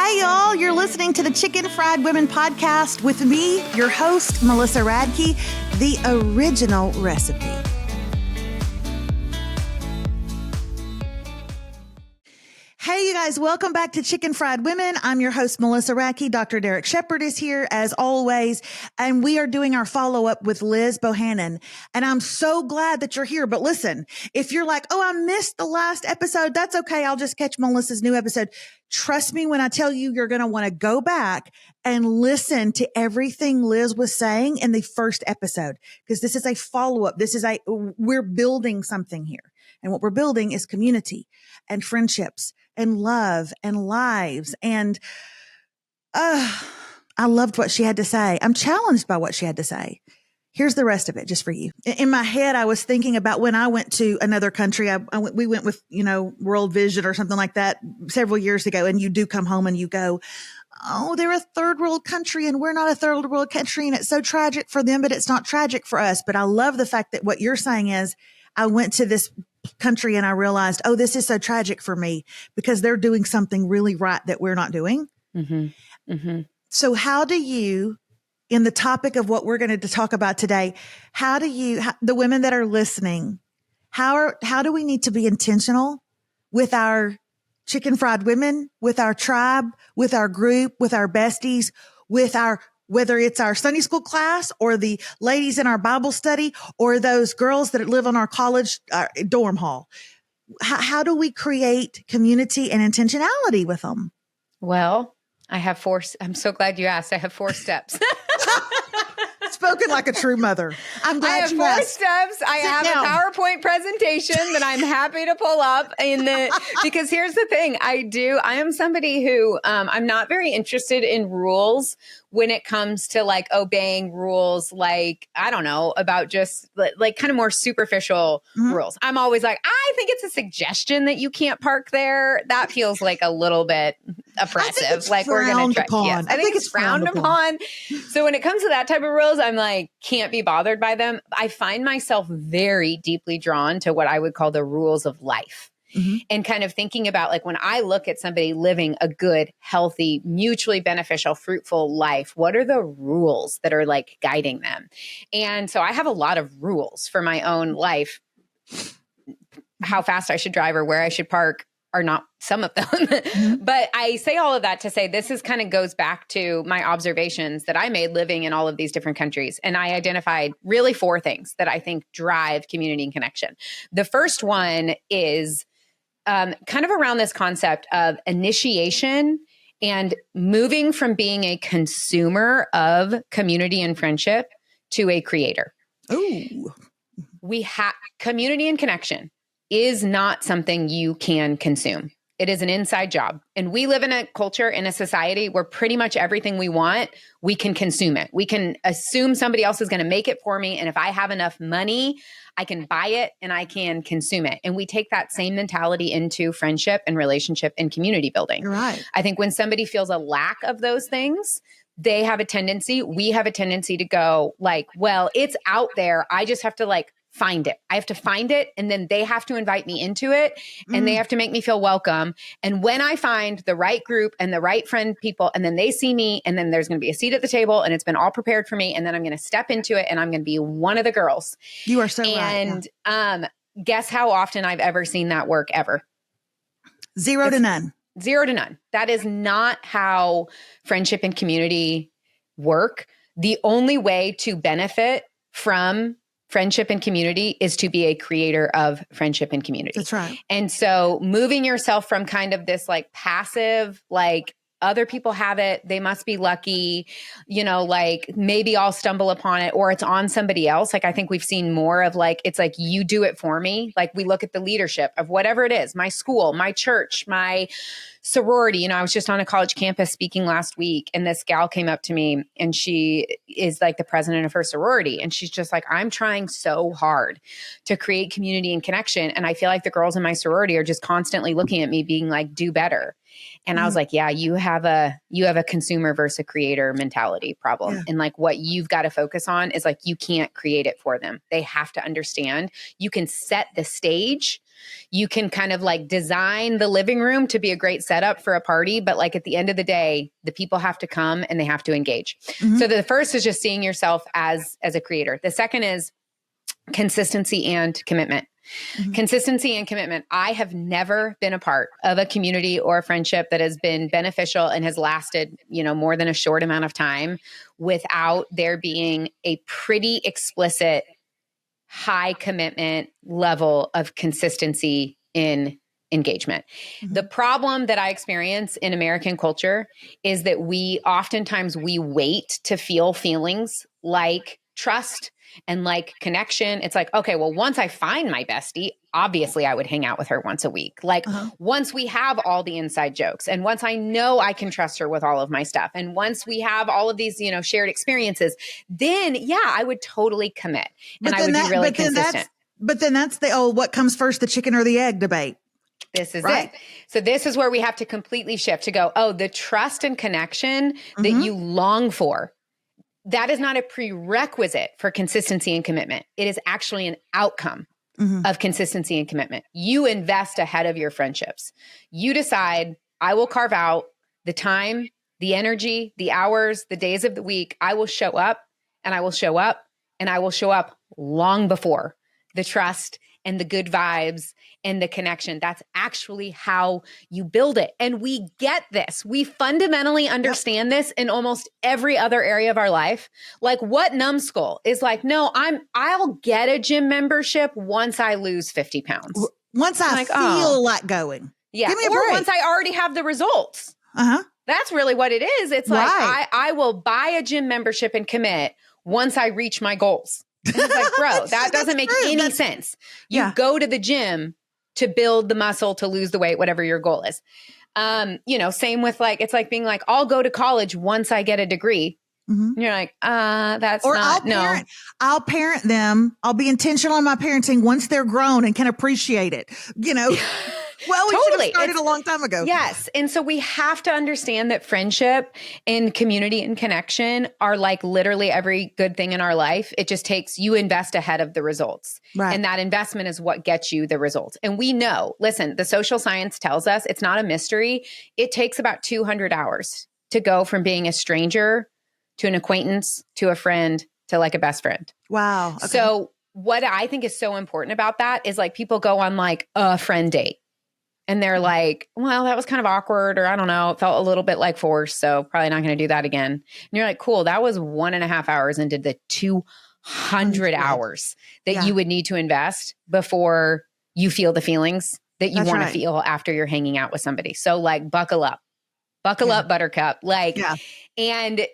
Hey, y'all, you're listening to the Chicken Fried Women podcast with me, your host, Melissa Radke, the original recipe. Hey, you guys, welcome back to Chicken Fried Women. I'm your host, Melissa Radke. Dr. Derek Shepard is here as always, and we are doing our follow-up with Liz Bohannon. And I'm so glad that you're here. But listen, if you're like, oh, I missed the last episode, that's okay. I'll just catch Melissa's new episode. Trust me when I tell you, you're going to want to go back and listen to everything Liz was saying in the first episode, because this is a follow-up. We're building something here. And what we're building is community and friendships and love and lives. And I loved what she had to say. I'm challenged by what she had to say. Here's the rest of it just for you. In my head, I was thinking about when I went to another country. We went with, World Vision or something like that several years ago. And you do come home and you go, oh, they're a third world country and we're not a third world country. And it's so tragic for them, but it's not tragic for us. But I love the fact that what you're saying is I went to this country and I realized, oh, this is so tragic for me because they're doing something really right that we're not doing. Mm-hmm. Mm-hmm. So how do you, in the topic of what we're going to talk about today, the women that are listening, how do we need to be intentional with our Chicken Fried Women, with our tribe, with our group, with our besties, with whether it's our Sunday school class or the ladies in our Bible study or those girls that live on our college dorm hall. How do we create community and intentionality with them? Well, I'm so glad you asked. I have 4 steps. Spoken like a true mother. I'm glad I have you 4 asked. steps. I have a PowerPoint presentation that I'm happy to pull up because here's the thing. I am somebody who, I'm not very interested in rules when it comes to like obeying rules, like, I don't know, about just like kind of more superficial rules. I'm always like, I think it's a suggestion that you can't park there. That feels like a little bit oppressive. Like we're going to try. Yes, I think it's frowned upon. So when it comes to that type of rules, I'm like, can't be bothered by them. I find myself very deeply drawn to what I would call the rules of life. Mm-hmm. And kind of thinking about like when I look at somebody living a good, healthy, mutually beneficial, fruitful life, what are the rules that are like guiding them? And so I have a lot of rules for my own life. How fast I should drive or where I should park are not some of them. Mm-hmm. But I say all of that to say this is kind of goes back to my observations that I made living in all of these different countries. And I identified really 4 things that I think drive community and connection. The first one is kind of around this concept of initiation and moving from being a consumer of community and friendship to a creator. Ooh. Community and connection is not something you can consume. It is an inside job. And we live in a culture, in a society where pretty much everything we want, we can consume it. We can assume somebody else is going to make it for me. And if I have enough money, I can buy it and I can consume it. And we take that same mentality into friendship and relationship and community building. Right. I think when somebody feels a lack of those things, we have a tendency to go like, well, it's out there. I just have to like find it. I have to find it. And then they have to invite me into it and they have to make me feel welcome. And when I find the right group and the right friend people, and then they see me and then there's going to be a seat at the table and it's been all prepared for me. And then I'm going to step into it and I'm going to be one of the girls. You are so right. And guess how often I've ever seen that work ever? 0 to none. 0 to none. That is not how friendship and community work. The only way to benefit from friendship and community is to be a creator of friendship and community. That's right. And so moving yourself from kind of this like passive, like other people have it, they must be lucky, like maybe I'll stumble upon it or it's on somebody else. Like I think we've seen more of like, it's like you do it for me. Like we look at the leadership of whatever it is, my school, my church, my sorority. I was just on a college campus speaking last week and this gal came up to me and she is like the president of her sorority. And she's just like, I'm trying so hard to create community and connection. And I feel like the girls in my sorority are just constantly looking at me being like, do better. And I was like, yeah, you have a consumer versus a creator mentality problem. Yeah. And like what you've got to focus on is like, you can't create it for them. They have to understand you can set the stage You can kind of like design the living room to be a great setup for a party, but like at the end of the day, the people have to come and they have to engage. Mhm. So the first is just seeing yourself as a creator. The second is consistency and commitment. Mhm. Consistency and commitment. I have never been a part of a community or a friendship that has been beneficial and has lasted, more than a short amount of time without there being a pretty explicit high commitment level of consistency in engagement. Mhm. The problem that I experience in American culture is that we wait to feel feelings like trust and like connection. It's like, okay, well, once I find my bestie, obviously I would hang out with her once a week. Like once we have all the inside jokes and once I know I can trust her with all of my stuff. And once we have all of these, shared experiences, then I would totally commit and I would be really consistent. But then that's the what comes first, the chicken or the egg debate. This is right? it. So this is where we have to completely shift to go, the trust and connection that you long for, that is not a prerequisite for consistency and commitment. It is actually an outcome of consistency and commitment. You invest ahead of your friendships. You decide, I will carve out the time, the energy, the hours, the days of the week. I will show up and I will show up and I will show up long before the trust and the good vibes and the connection. That's actually how you build it. And we get this. We fundamentally understand this in almost every other area of our life. Like what numbskull is like, no, I'll get a gym membership once I lose 50 pounds. Once I feel like going. Yeah. Give me a or break. once I already have the results. That's really what it is. It's like, I will buy a gym membership and commit once I reach my goals. And it's like, bro, that doesn't make any sense. You go to the gym to build the muscle, to lose the weight, whatever your goal is. Same with like, it's like being like, I'll go to college once I get a degree. And you're like, that's or not, I'll parent them. I'll be intentional in my parenting once they're grown and can appreciate it. Well, we should have started a long time ago. Yes. And so we have to understand that friendship and community and connection are like literally every good thing in our life. It just takes, you invest ahead of the results. Right. And that investment is what gets you the results. And we know, listen, the social science tells us, it's not a mystery. It takes about 200 hours to go from being a stranger to an acquaintance to a friend to like a best friend. Wow. Okay. So what I think is so important about that is like people go on like a friend date. And they're like, well, that was kind of awkward, or I don't know, it felt a little bit like force, so probably not going to do that again. And you're like, cool, that was 1.5 hours into the 200 hours that you would need to invest before you feel the feelings that you want to feel after you're hanging out with somebody. So like, buckle up, buttercup. Like, and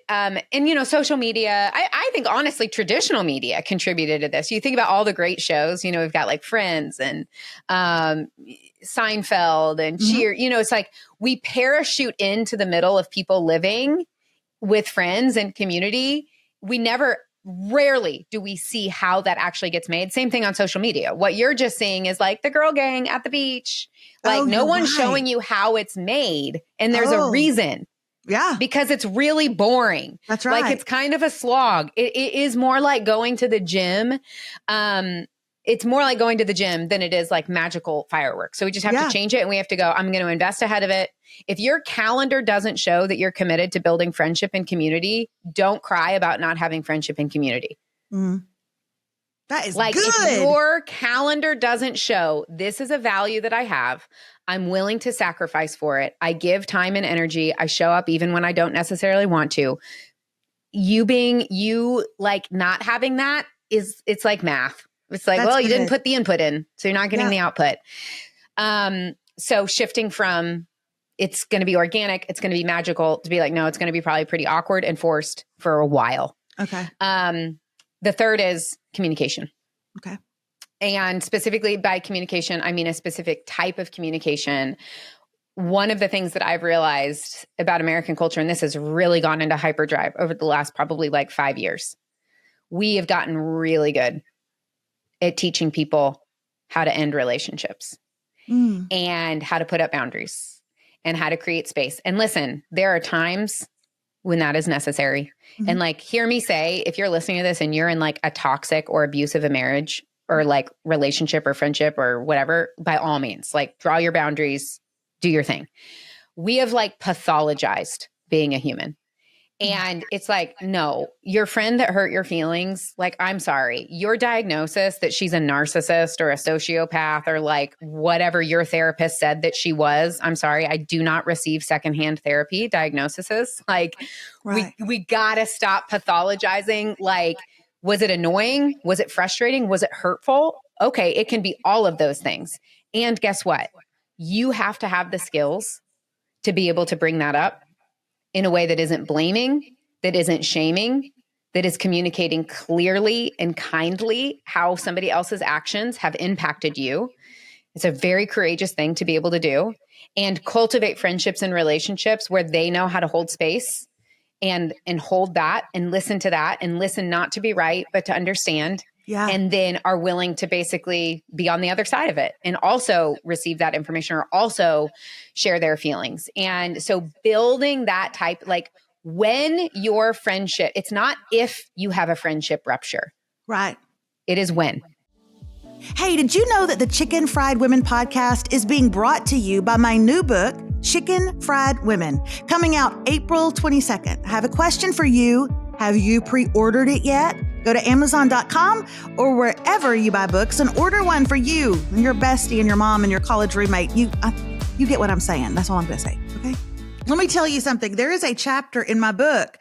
social media, I think honestly, traditional media contributed to this. You think about all the great shows, we've got like Friends and, Seinfeld and Cheer, it's like we parachute into the middle of people living with friends and community. Rarely do we see how that actually gets made. Same thing on social media. What you're just seeing is like the girl gang at the beach. Like no one's showing you how it's made. And there's a reason. Yeah. Because it's really boring. That's right. Like it's kind of a slog. It is more like going to the gym. It's more like going to the gym than it is like magical fireworks. So we just have to change it and we have to go, I'm going to invest ahead of it. If your calendar doesn't show that you're committed to building friendship and community, don't cry about not having friendship and community. That is like good. If your calendar doesn't show this is a value that I have, I'm willing to sacrifice for it. I give time and energy. I show up even when I don't necessarily want to. You like not having that it's like math. It's like, you didn't put the input in, so you're not getting the output. So shifting from it's going to be organic, it's going to be magical, to be like, no, it's going to be probably pretty awkward and forced for a while. Okay. The third is communication. Okay. And specifically by communication, I mean a specific type of communication. One of the things that I've realized about American culture, and this has really gone into hyperdrive over the last probably like 5 years, we have gotten really good at teaching people how to end relationships and how to put up boundaries and how to create space. And listen, there are times when that is necessary. And like, hear me say, if you're listening to this and you're in like a toxic or abusive marriage, or like relationship or friendship or whatever, by all means, like draw your boundaries, do your thing. We have like pathologized being a human. And it's like, no, your friend that hurt your feelings, like, I'm sorry, your diagnosis that she's a narcissist or a sociopath or like whatever your therapist said that she was, I'm sorry, I do not receive secondhand therapy diagnoses. Like, we gotta stop pathologizing. Like, was it annoying? Was it frustrating? Was it hurtful? Okay, it can be all of those things. And guess what? You have to have the skills to be able to bring that up in a way that isn't blaming, that isn't shaming, that is communicating clearly and kindly how somebody else's actions have impacted you. It's a very courageous thing to be able to do, and cultivate friendships and relationships where they know how to hold space and hold that and listen to that and listen not to be right, but to understand. Yeah. And then are willing to basically be on the other side of it and also receive that information or also share their feelings. And so building that type, like when your friendship, it's not if you have a friendship rupture. Right. It is when. Hey, did you know that the Chicken Fried Women podcast is being brought to you by my new book, Chicken Fried Women, coming out April 22nd? I have a question for you. Have you pre-ordered it yet? Go to Amazon.com or wherever you buy books and order one for you and your bestie and your mom and your college roommate. You get what I'm saying. That's all I'm going to say. Okay. Let me tell you something. There is a chapter in my book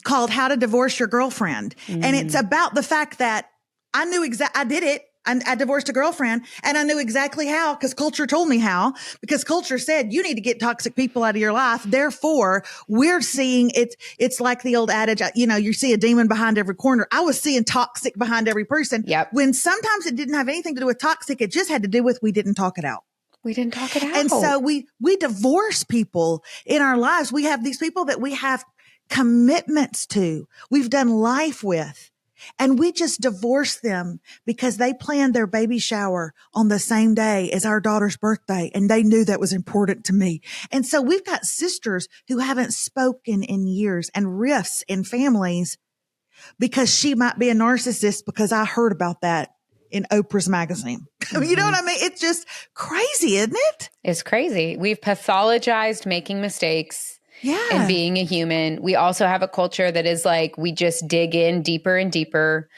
called How to Divorce Your Girlfriend. And it's about the fact that I knew I did it. I divorced a girlfriend and I knew exactly how, because culture told me how, because culture said you need to get toxic people out of your life. Therefore, we're seeing it's like the old adage, you see a demon behind every corner. I was seeing toxic behind every person. Yep. When sometimes it didn't have anything to do with toxic. It just had to do with we didn't talk it out. We didn't talk it out. And so we divorce people in our lives. We have these people that we have commitments to, we've done life with. And we just divorced them because they planned their baby shower on the same day as our daughter's birthday. And they knew that was important to me. And so we've got sisters who haven't spoken in years and rifts in families because she might be a narcissist because I heard about that in Oprah's magazine. You know what I mean? It's just crazy, isn't it? It's crazy. We've pathologized making mistakes. Yeah. And being a human. We also have a culture that is like, we just dig in deeper and deeper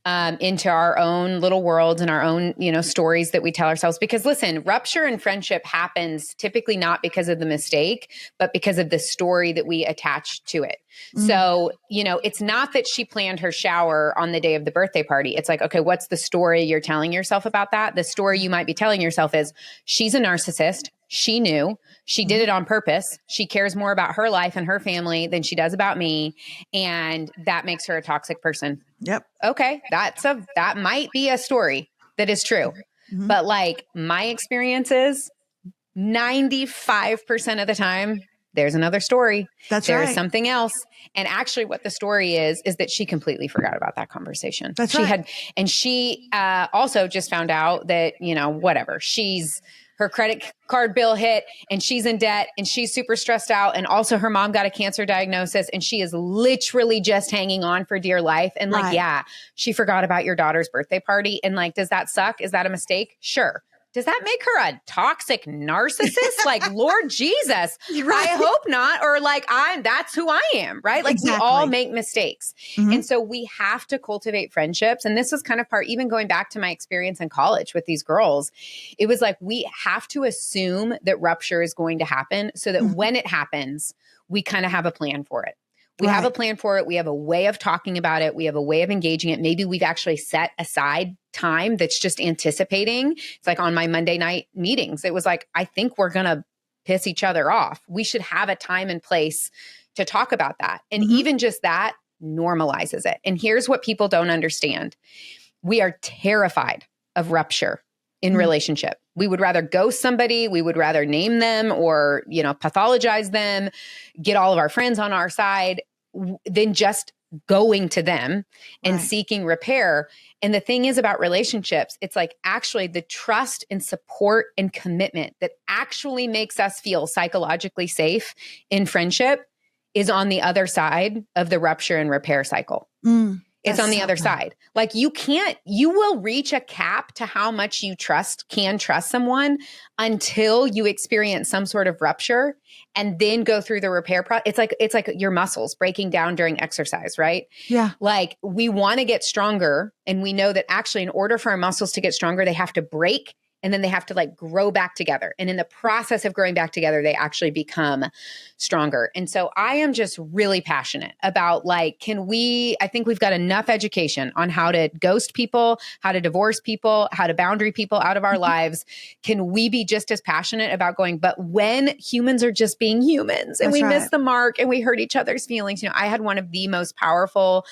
into our own little worlds and our own, stories that we tell ourselves. Because listen, rupture in friendship happens typically not because of the mistake, but because of the story that we attach to it. Mm-hmm. So, it's not that she planned her shower on the day of the birthday party. It's like, okay, what's the story you're telling yourself about that? The story you might be telling yourself is she's a narcissist. She knew. She did it on purpose. She cares more about her life and her family than she does about me. And that makes her a toxic person. Yep. Okay. That might be a story that is true. Mm-hmm. But like my experiences, 95% of the time, there's another story. That's right. There's something else. And actually what the story is that she completely forgot about that conversation. That's right. She also just found out that, whatever, her credit card bill hit and she's in debt and she's super stressed out. And also her mom got a cancer diagnosis and she is literally just hanging on for dear life. And like, yeah, she forgot about your daughter's birthday party. And like, does that suck? Is that a mistake? Sure. Does that make her a toxic narcissist? Like, Lord Jesus, right. I hope not. Or like, that's who I am, right? Like exactly. We all make mistakes. Mm-hmm. And so we have to cultivate friendships. And this was kind of part, even going back to my experience in college with these girls, it was like, we have to assume that rupture is going to happen so that when it happens, we kind of have a plan for it. We have a plan for it. We have a way of talking about it. We have a way of engaging it. Maybe we've actually set aside time that's just anticipating. It's like on my Monday night meetings, it was like, I think we're going to piss each other off. We should have a time and place to talk about that. And even just that normalizes it. And here's what people don't understand. We are terrified of rupture in relationship. We would rather ghost somebody. We would rather name them or, pathologize them, get all of our friends on our side than just going to them and seeking repair. And the thing is about relationships, it's like actually the trust and support and commitment that actually makes us feel psychologically safe in friendship is on the other side of the rupture and repair cycle. It's on the other side. Like you will reach a cap to how much you can trust someone until you experience some sort of rupture and then go through the repair process. It's like your muscles breaking down during exercise, right? Yeah. Like we want to get stronger, and we know that actually in order for our muscles to get stronger, they have to break and then they have to like grow back together. And in the process of growing back together, they actually become stronger. And so I am just really passionate about like, I think we've got enough education on how to ghost people, how to divorce people, how to boundary people out of our lives. Can we be just as passionate about going, but when humans are just being humans and we miss the mark and we hurt each other's feelings? I had one of the most powerful,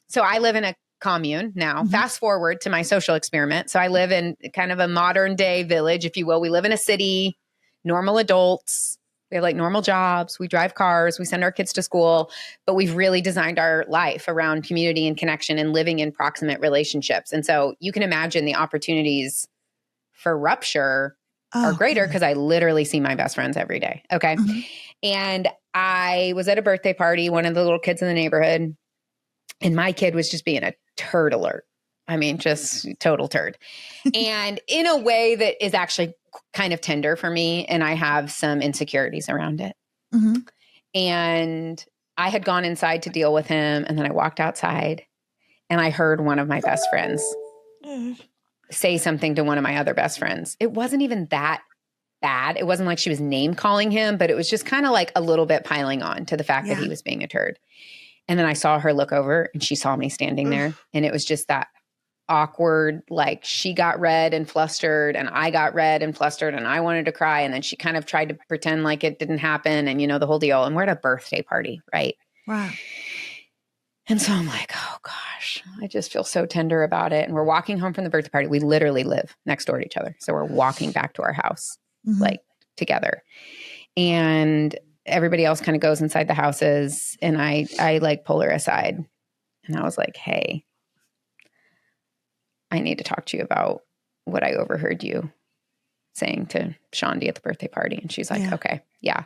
so I live in a commune now. Fast forward to my social experiment. So I live in kind of a modern day village, if you will. We live in a city, normal adults. We have like normal jobs. We drive cars. We send our kids to school. But we've really designed our life around community and connection and living in proximate relationships. And so you can imagine the opportunities for rupture are greater because I literally see my best friends every day. Okay. And I was at a birthday party, one of the little kids in the neighborhood, and my kid was just being a turd alert. I mean, just total turd. And in a way that is actually kind of tender for me. And I have some insecurities around it. And I had gone inside to deal with him. And then I walked outside and I heard one of my best friends say something to one of my other best friends. It wasn't even that bad. It wasn't like she was name calling him, but it was just kind of like a little bit piling on to the fact that he was being a turd. And then I saw her look over and she saw me standing there. And it was just that awkward, like she got red and flustered and I got red and flustered and I wanted to cry. And then she kind of tried to pretend like it didn't happen and the whole deal. And we're at a birthday party, right? Wow. And so I'm like, oh gosh, I just feel so tender about it. And we're walking home from the birthday party. We literally live next door to each other. So we're walking back to our house, like together. And everybody else kind of goes inside the houses and I like pull her aside and I was like, hey, I need to talk to you about what I overheard you saying to Shandi at the birthday party. And she's like, okay, yeah.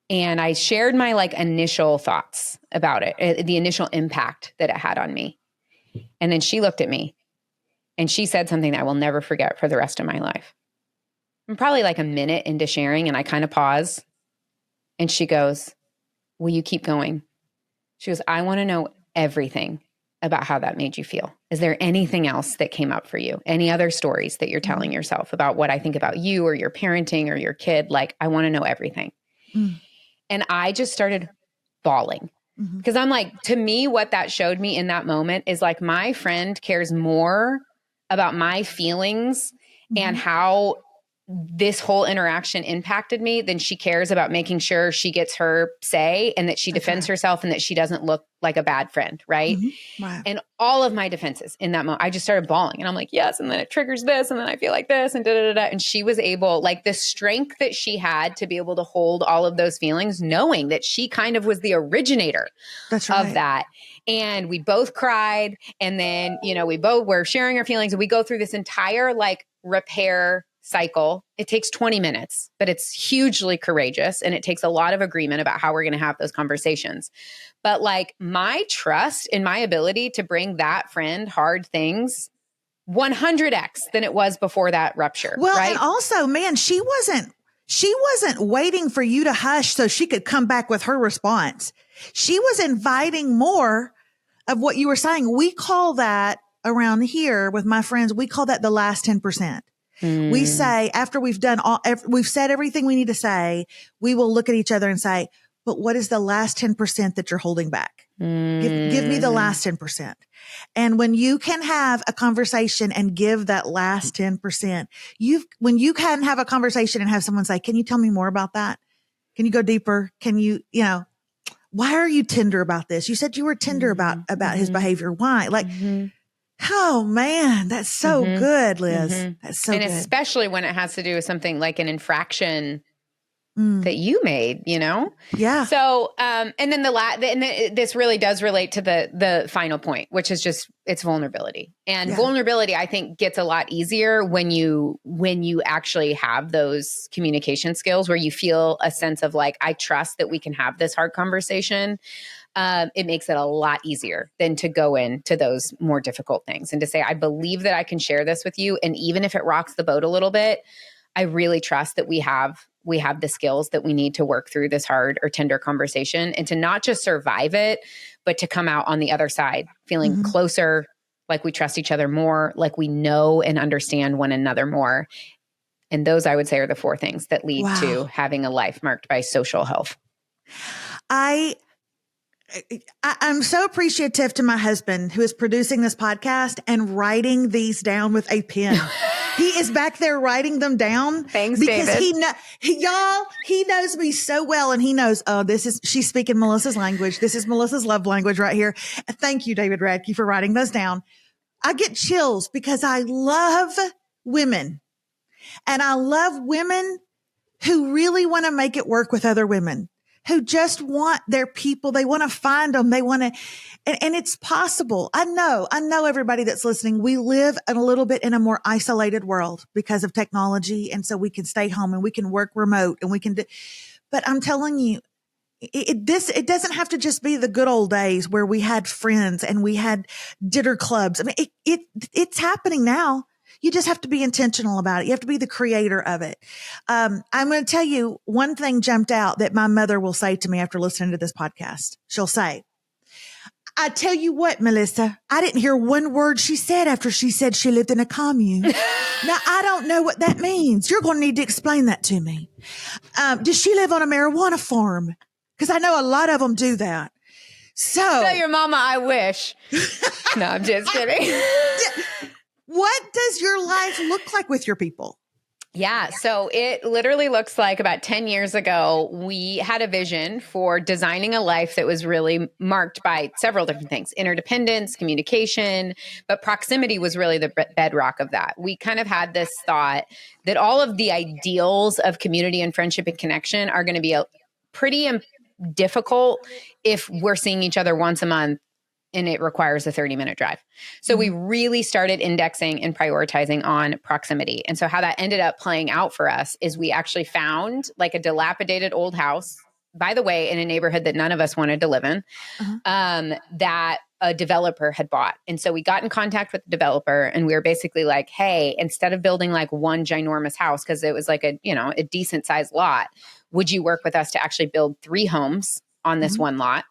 And I shared my like initial thoughts about it, the initial impact that it had on me. And then she looked at me and she said something that I will never forget for the rest of my life. I'm probably like a minute into sharing and I kind of pause. And she goes, will you keep going? She goes, I want to know everything about how that made you feel. Is there anything else that came up for you? Any other stories that you're telling yourself about what I think about you or your parenting or your kid? Like, I want to know everything. And I just started bawling because I'm like, to me, what that showed me in that moment is like my friend cares more about my feelings and how this whole interaction impacted me than she cares about making sure she gets her say and that she defends herself and that she doesn't look like a bad friend. Right. Wow. And all of my defenses in that moment, I just started bawling and I'm like, yes. And then it triggers this. And then I feel like this and And she was able, like the strength that she had to be able to hold all of those feelings, knowing that she kind of was the originator of that. And we both cried. And then, we both were sharing our feelings and we go through this entire like repair cycle. It takes 20 minutes, but it's hugely courageous. And it takes a lot of agreement about how we're going to have those conversations. But like my trust in my ability to bring that friend hard things 100x than it was before that rupture. Well, right? And also, man, she wasn't waiting for you to hush so she could come back with her response. She was inviting more of what you were saying. We call that around here with my friends, we call that the last 10%. We say, after we've done we've said everything we need to say, we will look at each other and say, but what is the last 10% that you're holding back? Give me the last 10%. And when you can have a conversation and give that last 10%, when you can have a conversation and have someone say, can you tell me more about that? Can you go deeper? Can you, why are you tender about this? You said you were tender about his behavior. Why? Like, oh man, that's so good, Liz. That's so good. And especially when it has to do with something like an infraction that you made, Yeah. So, and then this really does relate to the final point, which is just it's vulnerability. And vulnerability, I think, gets a lot easier when you actually have those communication skills where you feel a sense of like, I trust that we can have this hard conversation. It makes it a lot easier than to go into those more difficult things and to say, I believe that I can share this with you. And even if it rocks the boat a little bit, I really trust that we have the skills that we need to work through this hard or tender conversation and to not just survive it, but to come out on the other side feeling closer, like we trust each other more, like we know and understand one another more. And those, I would say, are the 4 things that lead to having a life marked by social health. I'm so appreciative to my husband who is producing this podcast and writing these down with a pen. He is back there writing them down. Thanks, because David. He knows me so well, and he knows, she's speaking Melissa's language. This is Melissa's love language right here. Thank you, David Radke, for writing those down. I get chills because I love women, and I love women who really want to make it work with other women, who just want their people. They want to find them. They want to, and it's possible. I know everybody that's listening, we live a little bit in a more isolated world because of technology. And so we can stay home and we can work remote and we can but I'm telling you, it doesn't have to just be the good old days where we had friends and we had dinner clubs. I mean, it's happening now. You just have to be intentional about it. You have to be the creator of it. I'm going to tell you one thing jumped out that my mother will say to me after listening to this podcast. She'll say, I tell you what, Melissa, I didn't hear one word she said after she said she lived in a commune. Now, I don't know what that means. You're going to need to explain that to me. Does she live on a marijuana farm? Because I know a lot of them do that. So tell your mama I wish. No, I'm just kidding. What does your life look like with your people? Yeah. So it literally looks like about 10 years ago, we had a vision for designing a life that was really marked by several different things: interdependence, communication, but proximity was really the bedrock of that. We kind of had this thought that all of the ideals of community and friendship and connection are going to be pretty difficult if we're seeing each other once a month and it requires a 30-minute drive. So we really started indexing and prioritizing on proximity. And so how that ended up playing out for us is we actually found like a dilapidated old house, by the way, in a neighborhood that none of us wanted to live in, that a developer had bought. And so we got in contact with the developer and we were basically like, hey, instead of building like one ginormous house, because it was like a decent sized lot, would you work with us to actually build 3 homes on this one lot?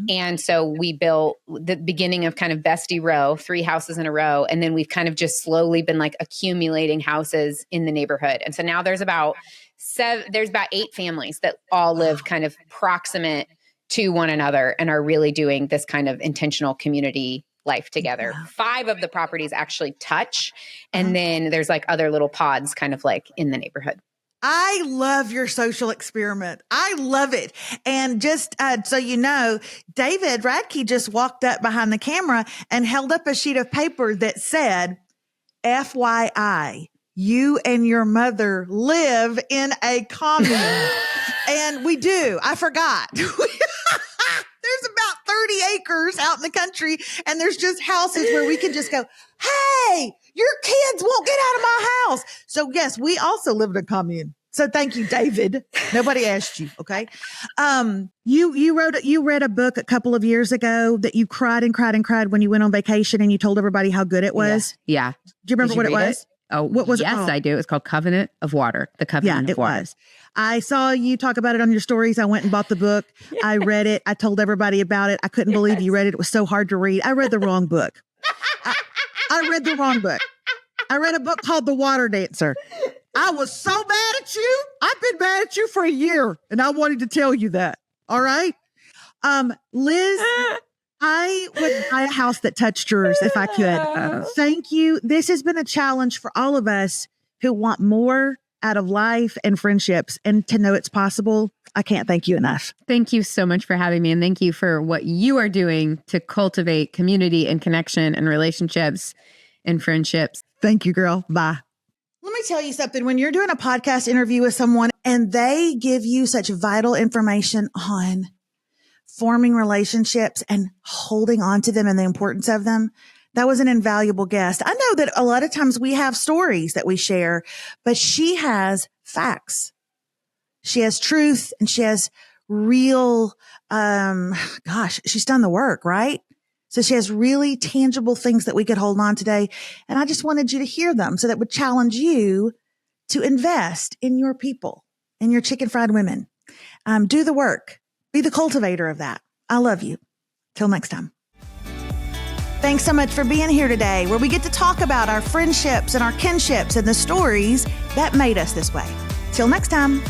And so we built the beginning of kind of bestie row, 3 houses in a row. And then we've kind of just slowly been like accumulating houses in the neighborhood. And so now there's about 8 families that all live kind of proximate to one another and are really doing this kind of intentional community life together. 5 of the properties actually touch. And then there's like other little pods kind of like in the neighborhood. I love your social experiment. I love it. And just so you know, David Radke just walked up behind the camera and held up a sheet of paper that said, FYI, you and your mother live in a commune. And we do. I forgot. There's about 30 acres out in the country, and there's just houses where we can just go, hey, your kids won't get out of my house. So yes, we also live in a commune. So thank you, David. Nobody asked you. Okay. You read a book a couple of years ago that you cried and cried and cried when you went on vacation and you told everybody how good it was. Yeah. Do you remember what it was? Oh, what was it yes, called? I do. It was called Covenant of Water. The Covenant of Water. It was. I saw you talk about it on your stories. I went and bought the book. I read it. I told everybody about it. I couldn't believe you read it. It was so hard to read. I read the wrong book. I read the wrong book. I read a book called The Water Dancer. I was so mad at you. I've been mad at you for a year, and I wanted to tell you that. All right. Liz, I would buy a house that touched yours if I could. Thank you. This has been a challenge for all of us who want more out of life and friendships, and to know it's possible. I can't thank you enough. Thank you so much for having me. And thank you for what you are doing to cultivate community and connection and relationships and friendships. Thank you, girl. Bye. Let me tell you something. When you're doing a podcast interview with someone and they give you such vital information on forming relationships and holding on to them and the importance of them, that was an invaluable guest. I know that a lot of times we have stories that we share, but she has facts. She has truth and she has real, she's done the work, right? So she has really tangible things that we could hold on today. And I just wanted you to hear them so that would challenge you to invest in your people, in your chicken fried women. Do the work. Be the cultivator of that. I love you. Till next time. Thanks so much for being here today, where we get to talk about our friendships and our kinships and the stories that made us this way. Till next time.